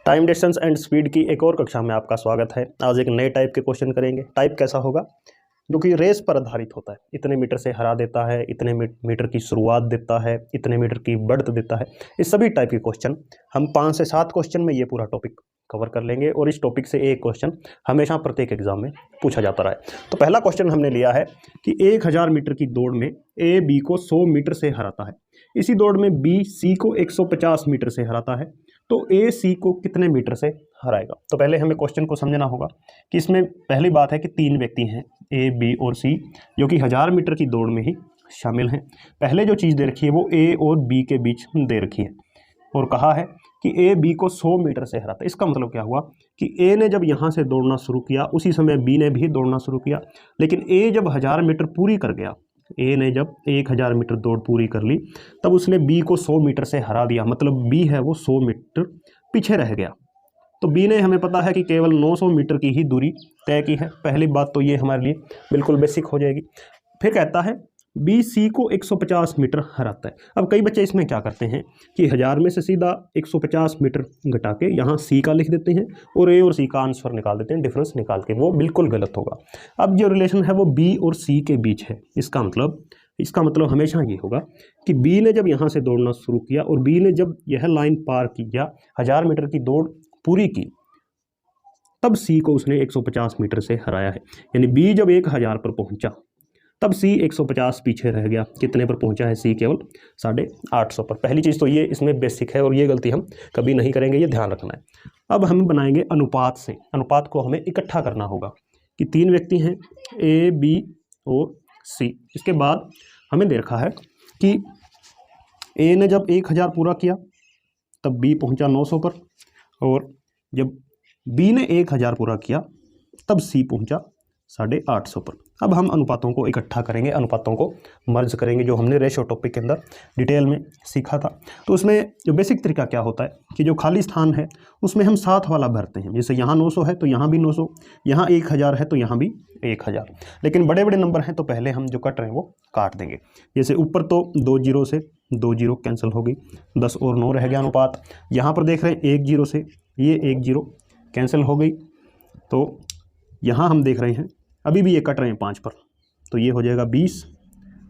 Time distance and speed की एक और कक्षा में आपका स्वागत है। आज एक नए टाइप के क्वेश्चन करेंगे। टाइप कैसा होगा? जो कि रेस पर आधारित होता है। इतने मीटर से हरा देता है, इतने मीटर की शुरुआत देता है, इतने मीटर की बढ़त देता है। इस सभी टाइप के क्वेश्चन हम 5 से 7 क्वेश्चन में ये पूरा टॉपिक कवर कर लेंगे और इस टॉपिक से एक क्वेश्चन हमेशा प्रत्येक एग्जाम में पूछा जाता रहा है। तो पहला क्वेश्चन हमने लिया है कि 1000 मीटर की दौड़ में ए बी को 100 मीटर से हराता है। इसी दौड़ में बी सी को 150 मीटर से हराता है, तो ए सी को कितने मीटर से हराएगा? तो पहले हमें क्वेश्चन को समझना होगा कि इसमें पहली बात है कि 3 व्यक्ति हैं ए बी और सी, जो कि 1000 मीटर की दौड़ में ही शामिल हैं। पहले जो चीज़ दे रखी है वो ए और बी के बीच दे रखी है और कहा है कि ए बी को 100 मीटर से हराता है। इसका मतलब क्या हुआ कि ए ने जब यहाँ से दौड़ना शुरू किया उसी समय बी ने भी दौड़ना शुरू किया, लेकिन ए जब 1000 मीटर पूरी कर गया, ए ने जब 1000 मीटर दौड़ पूरी कर ली, तब उसने बी को 100 मीटर से हरा दिया। मतलब बी है वो 100 मीटर पीछे रह गया। तो बी ने, हमें पता है कि केवल 900 मीटर की ही दूरी तय की है। पहली बात तो ये हमारे लिए बिल्कुल बेसिक हो जाएगी। फिर कहता है बी सी को 150 मीटर हराता है। अब कई बच्चे इसमें क्या करते हैं कि 1000 में से सीधा 150 मीटर घटा के यहाँ सी का लिख देते हैं और ए और सी का आंसर निकाल देते हैं, डिफरेंस निकाल के। वो बिल्कुल गलत होगा। अब जो रिलेशन है वो बी और सी के बीच है। इसका मतलब हमेशा ये होगा कि बी ने जब यहाँ से दौड़ना शुरू किया और बी ने जब यह लाइन पार किया, 1000 मीटर की दौड़ पूरी की, तब सी को उसने 150 मीटर से हराया है। यानी बी जब 1000 पर पहुंचा तब सी 150 पीछे रह गया। कितने पर पहुंचा है? सी केवल 850 पर। पहली चीज़ तो ये इसमें बेसिक है और ये गलती हम कभी नहीं करेंगे, ये ध्यान रखना है। अब हम बनाएंगे अनुपात से। अनुपात को हमें इकट्ठा करना होगा कि 3 व्यक्ति हैं ए बी और सी। इसके बाद हमें दे रखा है कि ए ने जब 1000 पूरा किया तब बी पहुंचा 900 पर, और जब बी ने 1000 पूरा किया तब सी पहुंचा 850 पर। अब हम अनुपातों को इकट्ठा करेंगे, अनुपातों को मर्ज करेंगे, जो हमने रेशो टॉपिक के अंदर डिटेल में सीखा था। तो उसमें जो बेसिक तरीका क्या होता है कि जो खाली स्थान है उसमें हम 7 वाला भरते हैं। जैसे यहाँ 900 है तो यहाँ भी 900, यहाँ 1000 है तो यहाँ भी 1000। लेकिन बड़े बड़े नंबर हैं तो पहले हम जो कट रहे हैं वो काट देंगे। जैसे ऊपर तो 2 जीरो से 2 जीरो कैंसिल हो गई, 10 और 9 रह गया अनुपात। यहाँ पर देख रहे हैं 1 जीरो से ये 1 जीरो कैंसिल हो गई, तो यहाँ हम देख रहे हैं अभी भी ये कट रहे हैं 5 पर, तो ये हो जाएगा 20,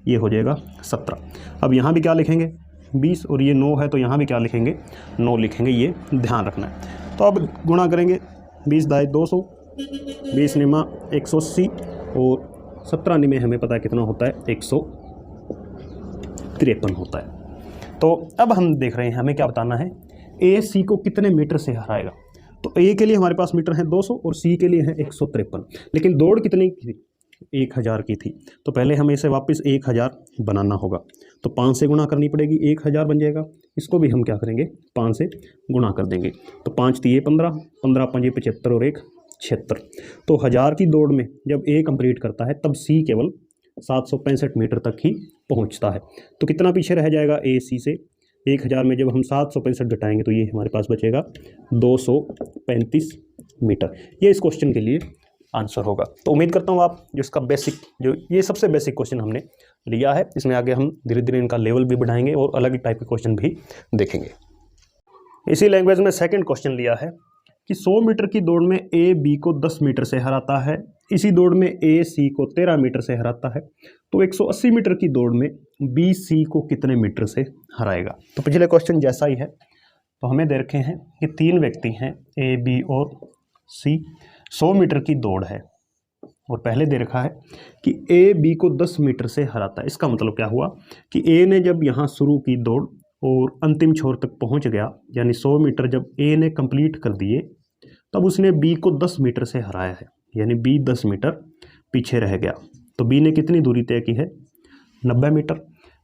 ये हो जाएगा 17। अब यहाँ भी क्या लिखेंगे? 20, और ये 9 है तो यहाँ भी क्या लिखेंगे? 9 लिखेंगे। ये ध्यान रखना है। तो अब गुणा करेंगे, 20 दाई 200, 20 निमा 180 और 17 निमे हमें पता है कितना होता है? 153 होता है। तो अब हम देख रहे हैं हमें क्या बताना है, ए सी को कितने मीटर से हराएगा। तो ए के लिए हमारे पास मीटर है 200 और सी के लिए है 153। लेकिन दौड़ कितनी की थी? 1000 की थी। तो पहले हमें इसे वापस 1000 बनाना होगा, तो 5 से गुणा करनी पड़ेगी, 1000 बन जाएगा। इसको भी हम क्या करेंगे? 5 से गुणा कर देंगे। तो 5 दिए 15, 15 5 75 और 1 76। तो 1000 की दौड़ में जब ए कंप्लीट करता है तब सी केवल 765 मीटर तक ही पहुंचता है। तो कितना पीछे रह जाएगा ए सी से? 1000 में जब हम 765 घटाएंगे तो ये हमारे पास बचेगा 235 मीटर। ये इस क्वेश्चन के लिए आंसर होगा। तो उम्मीद करता हूँ आप जो इसका बेसिक, जो ये सबसे बेसिक क्वेश्चन हमने लिया है, इसमें आगे हम धीरे धीरे इनका लेवल भी बढ़ाएंगे और अलग टाइप के क्वेश्चन भी देखेंगे। इसी लैंग्वेज में सेकंड क्वेश्चन लिया है कि 100 मीटर की दौड़ में ए बी को 10 मीटर से हराता है। इसी दौड़ में ए सी को 13 मीटर से हराता है। तो 180 मीटर की दौड़ में बी सी को कितने मीटर से हराएगा? तो पिछले क्वेश्चन जैसा ही है। तो हमें दे रखे हैं कि 3 व्यक्ति हैं ए बी और सी, 100 मीटर की दौड़ है और पहले दे रखा है कि ए बी को 10 मीटर से हराता है। इसका मतलब क्या हुआ कि ए ने जब यहाँ शुरू की दौड़ और अंतिम छोर तक पहुँच गया, यानी 100 मीटर जब ए ने कंप्लीट कर दिए, तब उसने बी को 10 मीटर से हराया है। यानी बी 10 मीटर पीछे रह गया। तो बी ने कितनी दूरी तय की है? 90 मीटर।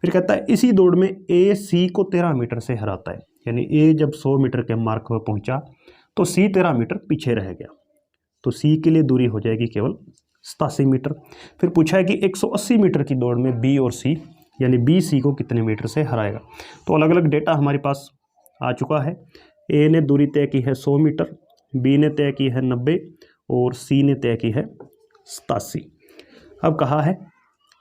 फिर कहता है इसी दौड़ में ए सी को 13 मीटर से हराता है। यानी ए जब 100 मीटर के मार्क पर पहुंचा तो सी 13 मीटर पीछे रह गया। तो सी के लिए दूरी हो जाएगी केवल 87 मीटर। फिर पूछा है कि 180 मीटर की दौड़ में बी और सी, यानी बी सी को कितने मीटर से हराएगा। तो अलग अलग डेटा हमारे पास आ चुका है। ए ने दूरी तय की है 100 मीटर, बी ने तय की है 90 और सी ने तय की है 87। अब कहा है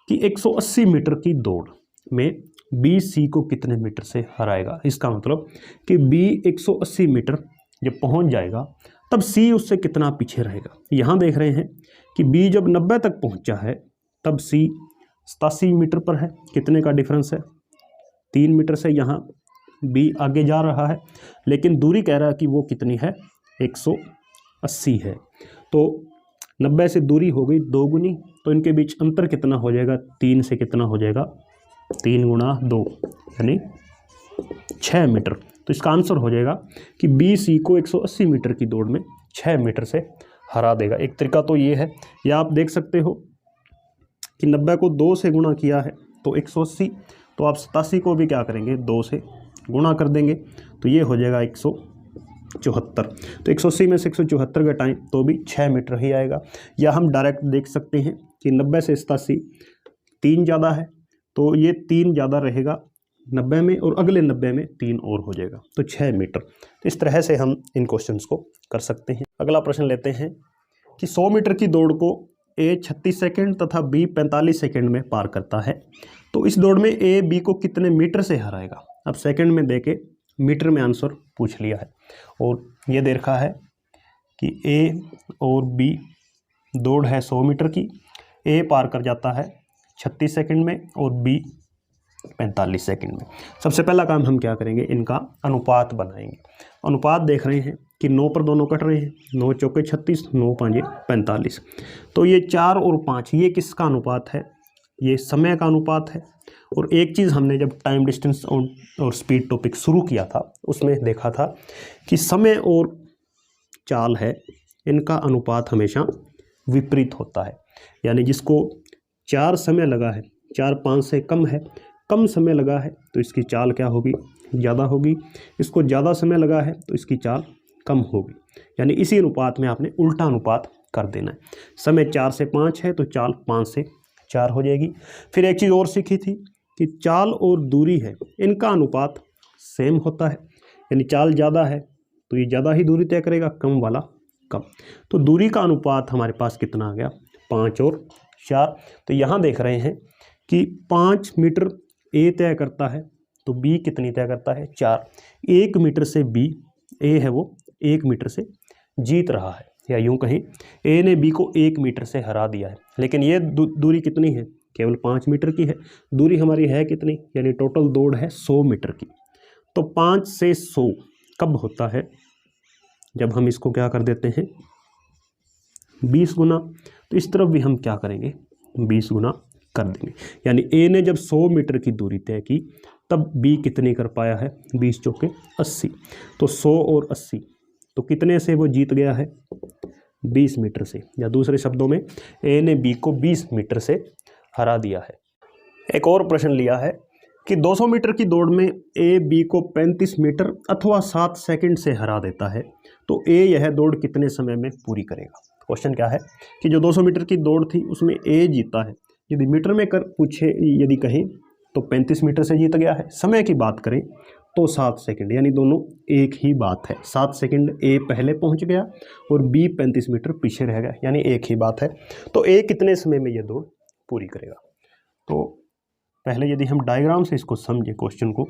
कि 180 मीटर की दौड़ में बी सी को कितने मीटर से हराएगा। इसका मतलब कि बी 180 मीटर जब पहुंच जाएगा तब C उससे कितना पीछे रहेगा। यहाँ देख रहे हैं कि B जब 90 तक पहुंचा है तब C 87 मीटर पर है। कितने का डिफरेंस है? 3 मीटर से यहाँ B आगे जा रहा है, लेकिन दूरी कह रहा है कि वो कितनी है, 180 है। तो 90 से दूरी हो गई 2 गुनी, तो इनके बीच अंतर कितना हो जाएगा, 3 से कितना हो जाएगा, 3 गुणा 2 यानी 6 मीटर। तो इसका आंसर हो जाएगा कि BC को 180 मीटर की दौड़ में 6 मीटर से हरा देगा। एक तरीका तो ये है, या आप देख सकते हो कि 90 को 2 से गुणा किया है तो 180, तो आप 87 को भी क्या करेंगे, 2 से गुणा कर देंगे, तो ये हो जाएगा 174। तो 180 में से 174 का टाइम तो भी 6 मीटर ही आएगा। या हम डायरेक्ट देख सकते हैं कि 90 से 87 3 ज़्यादा है, तो ये 3 ज़्यादा रहेगा 90 में, और अगले 90 में 3 और हो जाएगा, तो 6 मीटर। तो इस तरह से हम इन क्वेश्चंस को कर सकते हैं। अगला प्रश्न लेते हैं कि 100 मीटर की दौड़ को A 36 सेकंड तथा B 45 सेकंड में पार करता है, तो इस दौड़ में A B को कितने मीटर से हराएगा। अब सेकंड में देके मीटर में आंसर पूछ लिया है, और ये दे रखा है कि A और B दौड़ है 100 मीटर की, A पार कर जाता है 36 सेकंड में और B 45 सेकंड में। सबसे पहला काम हम क्या करेंगे, इनका अनुपात बनाएंगे। अनुपात देख रहे हैं कि 9 पर दोनों कट रहे हैं, 9 चौके 36, 9 पाँचे 45, तो ये 4 और 5 ये किसका अनुपात है, ये समय का अनुपात है। और एक चीज़ हमने जब टाइम डिस्टेंस और स्पीड टॉपिक शुरू किया था उसमें देखा था कि समय और चाल है, इनका अनुपात हमेशा विपरीत होता है। यानी जिसको 4 समय लगा है, 4 5 से कम है, कम समय लगा है, तो इसकी चाल क्या होगी, ज़्यादा होगी। इसको ज़्यादा समय लगा है तो इसकी चाल कम होगी। यानी इसी अनुपात में आपने उल्टा अनुपात कर देना है। समय 4 से 5 है तो चाल 5 से 4 हो जाएगी। फिर एक चीज़ और सीखी थी कि चाल और दूरी है, इनका अनुपात सेम होता है। यानी चाल ज़्यादा है तो ये ज़्यादा ही दूरी तय करेगा, कम वाला कम। तो दूरी का अनुपात हमारे पास कितना आ गया, 5 और 4। तो यहाँ देख रहे हैं कि 5 मीटर A तय करता है, तो B कितनी तय करता है, 4। 1 मीटर से B A है वो 1 मीटर से जीत रहा है, या यूं कहें A ने B को 1 मीटर से हरा दिया है। लेकिन ये दूरी कितनी है, केवल 5 मीटर की है। दूरी हमारी है कितनी, यानी टोटल दौड़ है 100 मीटर की। तो 5 से 100 कब होता है, जब हम इसको क्या कर देते हैं 20 गुना। तो इस तरफ भी हम क्या करेंगे, 20 गुना कर देंगे। यानी A ने जब 100 मीटर की दूरी तय की तब B कितनी कर पाया है, 20 चौके 80। तो 100 और 80 तो कितने से वो जीत गया है, 20 मीटर से। या दूसरे शब्दों में A ने B को 20 मीटर से हरा दिया है। एक और प्रश्न लिया है कि 200 मीटर की दौड़ में A B को 35 मीटर अथवा 7 सेकंड से हरा देता है, तो A यह दौड़ कितने समय में पूरी करेगा। क्वेश्चन क्या है कि जो 200 मीटर की दौड़ थी उसमें A जीता है। यदि मीटर में कर पूछे, यदि कहें तो 35 मीटर से जीत गया है। समय की बात करें तो 7 सेकंड, यानी दोनों एक ही बात है। 7 सेकंड A पहले पहुंच गया और B 35 मीटर पीछे रह गया, यानी एक ही बात है। तो A कितने समय में यह दौड़ पूरी करेगा। तो पहले यदि हम डायग्राम से इसको समझें क्वेश्चन को,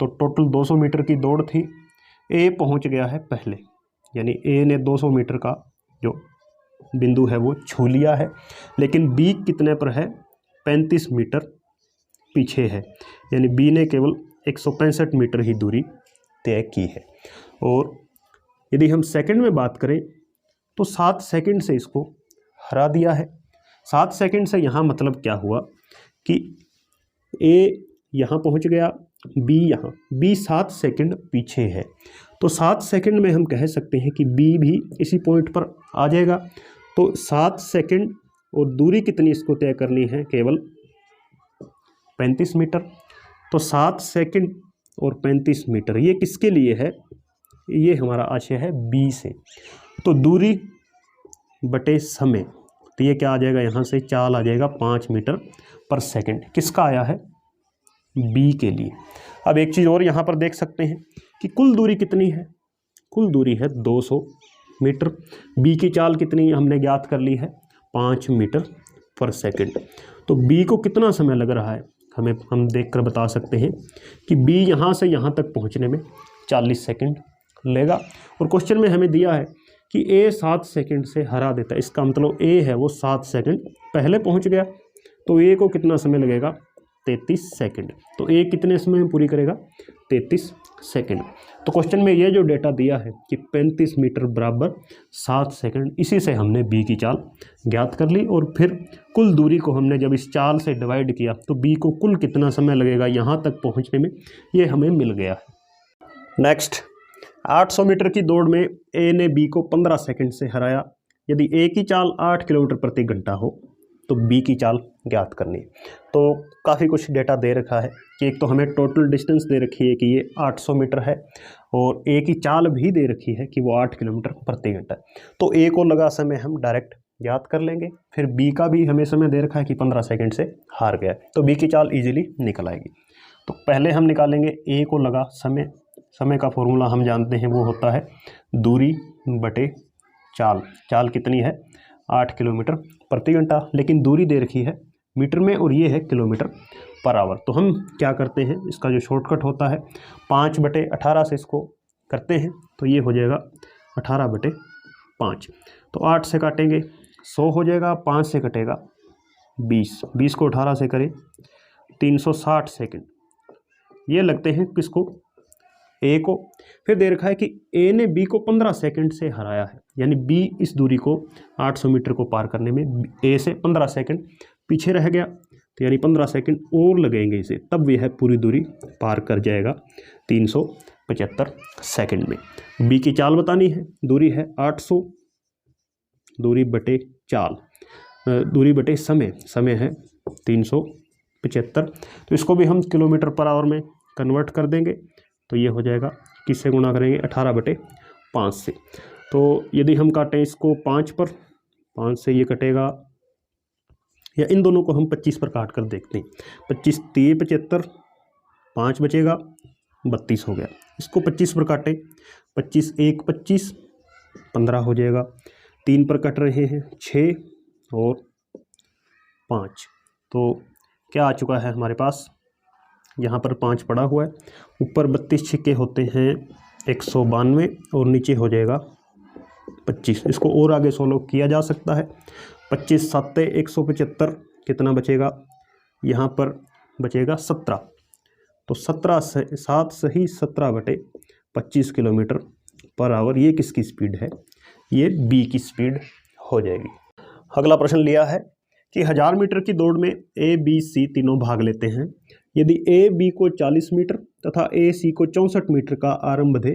तो टोटल 200 मीटर की दौड़ थी, A पहुंच गया है पहले, यानी A ने 200 मीटर का जो बिंदु है वो छू लिया है। लेकिन B कितने पर है, 35 मीटर पीछे है, यानी B ने केवल 165 मीटर ही दूरी तय की है। और यदि हम सेकंड में बात करें तो 7 सेकंड से इसको हरा दिया है। 7 सेकंड से यहाँ मतलब क्या हुआ कि A यहाँ पहुँच गया, B यहाँ, B 7 सेकंड पीछे है। तो 7 सेकंड में हम कह सकते हैं कि B भी इसी पॉइंट पर आ जाएगा। तो 7 सेकंड और दूरी कितनी इसको तय करनी है, केवल 35 मीटर। तो 7 सेकंड और 35 मीटर ये किसके लिए है, ये हमारा आशय है B से। तो दूरी बटे समय, तो ये क्या आ जाएगा, यहाँ से चाल आ जाएगा 5 मीटर पर सेकंड। किसका आया है, B के लिए। अब एक चीज़ और यहाँ पर देख सकते हैं कि कुल दूरी कितनी है, कुल दूरी है 200 मीटर। B की चाल कितनी हमने ज्ञात कर ली है, 5 मीटर पर सेकंड। तो B को कितना समय लग रहा है, हम देखकर बता सकते हैं कि B यहाँ से यहाँ तक पहुँचने में 40 सेकंड लेगा। और क्वेश्चन में हमें दिया है कि ए 7 सेकंड से हरा देता है, इसका मतलब ए है वो 7 सेकंड पहले पहुंच गया, तो ए को कितना समय लगेगा 33 सेकंड। तो ए कितने समय में पूरी करेगा 33 सेकंड। तो क्वेश्चन में ये जो डेटा दिया है कि 35 मीटर बराबर 7 सेकंड, इसी से हमने बी की चाल ज्ञात कर ली। और फिर कुल दूरी को हमने जब इस चाल से डिवाइड किया तो बी को कुल कितना समय लगेगा यहाँ तक पहुँचने में, ये हमें मिल गया है। नेक्स्ट, 800 मीटर की दौड़ में ए ने बी को 15 सेकंड से हराया। यदि ए की चाल 8 किलोमीटर प्रति घंटा हो तो बी की चाल ज्ञात करनी है। तो काफ़ी कुछ डेटा दे रखा है कि एक तो हमें टोटल डिस्टेंस दे रखी है कि ये 800 मीटर है, और ए की चाल भी दे रखी है कि वो 8 किलोमीटर प्रति घंटा है। तो ए को लगा समय हम डायरेक्ट ज्ञात कर लेंगे। फिर बी का भी हमें समय दे रखा है कि 15 सेकंड से हार गया है, तो बी की चाल ईजिली निकल आएगी। तो पहले हम निकालेंगे ए को लगा समय। समय का फॉर्मूला हम जानते हैं, वो होता है दूरी बटे चाल। चाल कितनी है 8 किलोमीटर प्रति घंटा, लेकिन दूरी दे रखी है मीटर में और ये है किलोमीटर पर आवर। तो हम क्या करते हैं, इसका जो शॉर्टकट होता है 5/18 से इसको करते हैं, तो ये हो जाएगा 18/5। तो 8 से काटेंगे 100 हो जाएगा, 5 से कटेगा 20, 20 को 18 से करें 360 सेकंड ये लगते हैं किसको, ए को। फिर दे रखा है कि ए ने बी को 15 सेकंड से हराया है, यानी बी इस दूरी को 800 मीटर को पार करने में ए से 15 सेकंड पीछे रह गया, तो यानी 15 सेकंड और लगेंगे इसे, तब यह पूरी दूरी पार कर जाएगा 375 सेकंड में। बी की चाल बतानी है, दूरी है 800, दूरी बटे चाल, दूरी बटे समय, समय है 375, तो इसको भी हम किलोमीटर पर आवर में कन्वर्ट कर देंगे। तो ये हो जाएगा, किससे गुणा करेंगे 18/5 से। तो यदि हम काटें इसको 5 पर, 5 से ये कटेगा, या इन दोनों को हम 25 पर काट कर देखते हैं। 25 3 75, 5 बचेगा 32 हो गया। इसको 25 पर काटें, 25 1 25, 15 हो जाएगा। 3 पर कट रहे हैं 6 और 5, तो क्या आ चुका है हमारे पास, यहाँ पर 5 पड़ा हुआ है, ऊपर 32 छिक्के होते हैं 192 और नीचे हो जाएगा 25। इसको और आगे सोल्व किया जा सकता है। 25 7 175, कितना बचेगा, यहाँ पर बचेगा 17, तो 17 से 7 सही 17/25 किलोमीटर पर आवर। ये किसकी स्पीड है, ये बी की स्पीड हो जाएगी। अगला प्रश्न लिया है कि 1000 मीटर की दौड़ में ए बी सी तीनों भाग लेते हैं। यदि ए बी को 40 मीटर तथा ए सी को 64 मीटर का आरंभ दे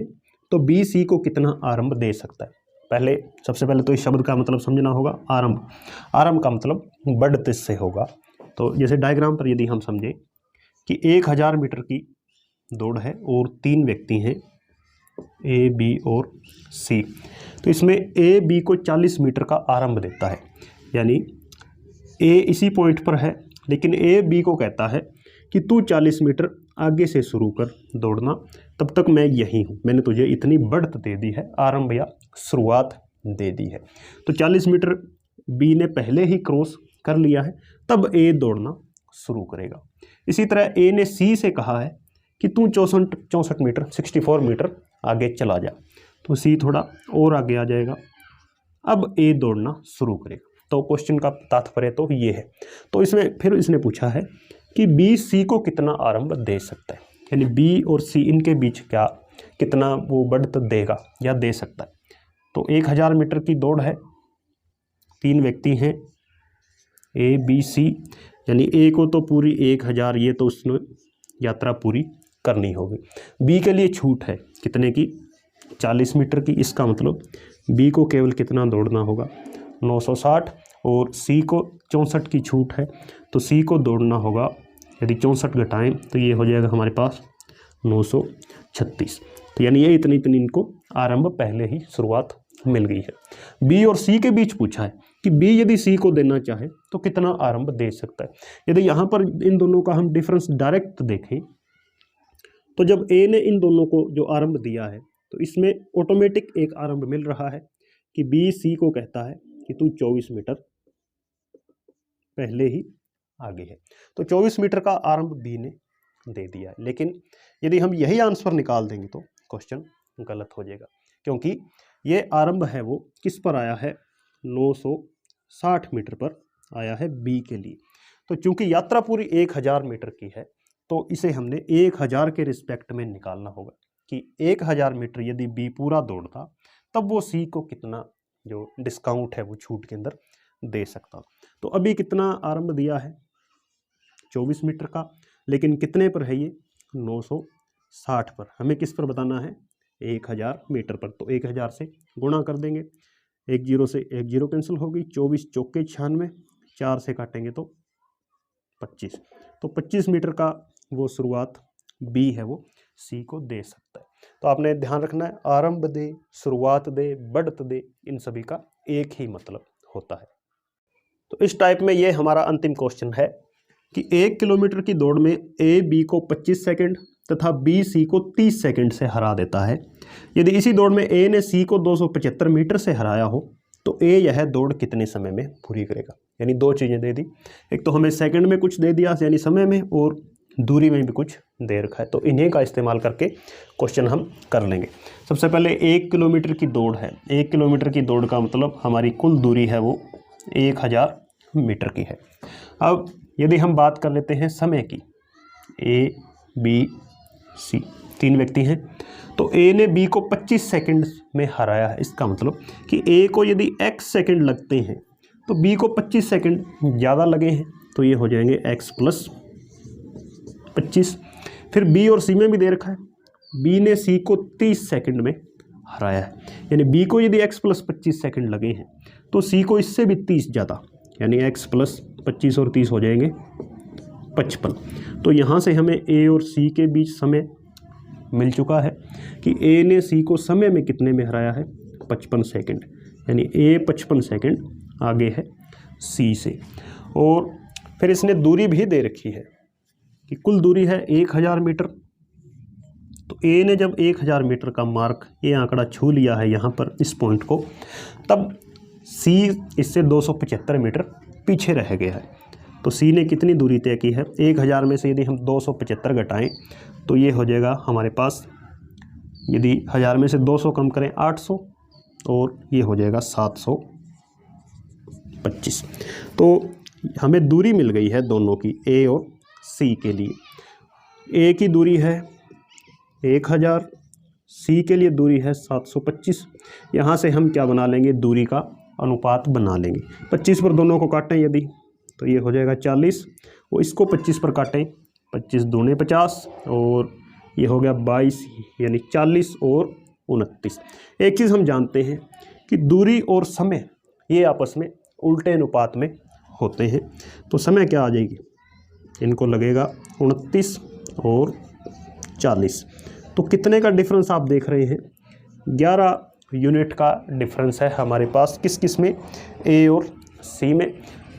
तो बी सी को कितना आरंभ दे सकता है। पहले सबसे पहले तो इस शब्द का मतलब समझना होगा, आरंभ। आरंभ का मतलब बढ़ते से होगा। तो जैसे डायग्राम पर यदि हम समझें कि 1000 मीटर की दौड़ है और 3 व्यक्ति हैं ए बी और सी, तो इसमें ए बी को 40 मीटर का आरंभ देता है, यानी ए इसी पॉइंट पर है, लेकिन ए बी को कहता है कि तू 40 मीटर आगे से शुरू कर दौड़ना, तब तक मैं यहीं हूँ, मैंने तुझे इतनी बढ़त दे दी है, आरंभ या शुरुआत दे दी है। तो 40 मीटर बी ने पहले ही क्रॉस कर लिया है, तब ए दौड़ना शुरू करेगा। इसी तरह ए ने सी से कहा है कि तू 64 मीटर 64 मीटर आगे चला जा, तो सी थोड़ा और आगे आ जाएगा, अब ए दौड़ना शुरू करेगा। तो क्वेश्चन का तात्पर्य तो ये है। तो इसमें फिर इसने पूछा है कि बी सी को कितना आरंभ दे सकता है, यानी बी और सी इनके बीच क्या कितना वो बढ़त देगा या दे सकता है। तो 1000 मीटर की दौड़ है, 3 व्यक्ति हैं ए बी सी, यानी ए को तो पूरी 1000 ये तो उसने यात्रा पूरी करनी होगी। बी के लिए छूट है कितने की, 40 मीटर की, इसका मतलब बी को केवल कितना दौड़ना होगा 960, और सी को 64 की छूट है, तो सी को दौड़ना होगा, यदि 64 घटाएं तो ये हो जाएगा हमारे पास 936। तो यानी ये इतनी इनको आरंभ पहले ही शुरुआत मिल गई है। बी और सी के बीच पूछा है कि बी यदि सी को देना चाहे तो कितना आरंभ दे सकता है। यदि यहाँ पर इन दोनों का हम डिफरेंस डायरेक्ट देखें तो जब ए ने इन दोनों को जो आरंभ दिया है तो इसमें ऑटोमेटिक एक आरंभ मिल रहा है कि बी सी को कहता है कि तू 24 मीटर पहले ही आगे है, तो 24 मीटर का आरंभ बी ने दे दिया है। लेकिन यदि हम यही आंसर निकाल देंगे तो क्वेश्चन गलत हो जाएगा, क्योंकि ये आरंभ है वो किस पर आया है, 960 मीटर पर आया है बी के लिए। तो चूंकि यात्रा पूरी 1000 मीटर की है तो इसे हमने 1000 के रिस्पेक्ट में निकालना होगा कि 1000 मीटर यदि बी पूरा दौड़ता तब वो सी को कितना जो डिस्काउंट है वो छूट के अंदर दे सकता। तो अभी कितना आरंभ दिया है, 24 मीटर का, लेकिन कितने पर है ये, 960 पर। हमें किस पर बताना है, 1000 मीटर पर। तो 1000 से गुणा कर देंगे, 1 0 से 1 0 कैंसिल होगी, 24 चौके 96, 4 से काटेंगे तो 25। तो 25 मीटर का वो शुरुआत बी है वो सी को दे सकता है। तो आपने ध्यान रखना है, आरंभ दे, शुरुआत दे, बढ़त दे, इन सभी का एक ही मतलब होता है। तो इस टाइप में ये हमारा अंतिम क्वेश्चन है कि 1 किलोमीटर की दौड़ में ए बी को 25 सेकंड तथा बी सी को 30 सेकंड से हरा देता है। यदि इसी दौड़ में ए ने सी को 275 मीटर से हराया हो तो ए यह दौड़ कितने समय में पूरी करेगा। यानी दो चीज़ें दे दी, एक तो हमें सेकंड में कुछ दे दिया यानी समय में, और दूरी में भी कुछ दे रखा है। तो इन्हीं का इस्तेमाल करके क्वेश्चन हम कर लेंगे। सबसे पहले 1 किलोमीटर की दौड़ है, 1 किलोमीटर की दौड़ का मतलब हमारी कुल दूरी है वो 1000 मीटर की है। अब यदि हम बात कर लेते हैं समय की, ए बी सी 3 व्यक्ति हैं, तो ए ने बी को 25 सेकंड में हराया है। इसका मतलब कि ए को यदि x सेकंड लगते हैं तो बी को 25 सेकंड ज़्यादा लगे हैं, तो ये हो जाएंगे x प्लस 25। फिर बी और सी में भी दे रखा है, बी ने सी को 30 सेकंड में हराया है, यानी बी को यदि x प्लस 25 सेकंड लगे हैं तो सी को इससे भी 30 ज़्यादा, यानी x प्लस 25 और 30 हो जाएंगे 55। तो यहाँ से हमें ए और सी के बीच समय मिल चुका है कि ए ने सी को समय में कितने में हराया है, 55 सेकंड, यानी ए 55 सेकंड आगे है सी से। और फिर इसने दूरी भी दे रखी है कि कुल दूरी है 1000 मीटर। तो ए ने जब 1000 मीटर का मार्क, ये आंकड़ा छू लिया है यहाँ पर इस पॉइंट को, तब सी इससे 275 मीटर पीछे रह गया है। तो सी ने कितनी दूरी तय की है, 1000 में से यदि हम 275 घटाएं तो ये हो जाएगा हमारे पास, यदि 1000 में से 200 कम करें 800, और ये हो जाएगा 725। तो हमें दूरी मिल गई है दोनों की, ए और सी के लिए। ए की दूरी है 1000, सी के लिए दूरी है 725। यहाँ से हम क्या बना लेंगे, दूरी का अनुपात बना लेंगे। 25 पर दोनों को काटें यदि, तो ये हो जाएगा 40, और इसको 25 पर काटें, 25 दूने 50, और ये हो गया 22, यानी 40 और 29। एक चीज़ हम जानते हैं कि दूरी और समय ये आपस में उल्टे अनुपात में होते हैं। तो समय क्या आ जाएगी, इनको लगेगा 29 और 40। तो कितने का डिफरेंस आप देख रहे हैं, 11 यूनिट का डिफरेंस है हमारे पास किस किस में, ए और सी में।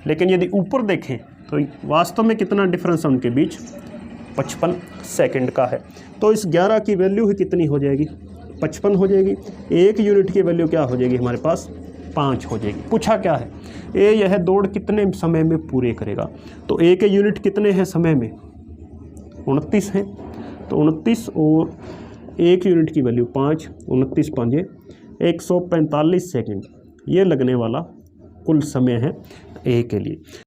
लेकिन यदि ऊपर देखें तो वास्तव में कितना डिफरेंस है उनके बीच, 55 सेकंड का है। तो इस 11 की वैल्यू ही कितनी हो जाएगी, 55 हो जाएगी। 1 यूनिट की वैल्यू क्या हो जाएगी हमारे पास, 5 हो जाएगी। पूछा क्या है, ए यह दौड़ कितने समय में पूरे करेगा। तो ए के यूनिट कितने हैं समय में, 29 हैं। तो 29 और 1 यूनिट की वैल्यू 5, 29 5 145 सेकंड ये लगने वाला कुल समय है ए के लिए।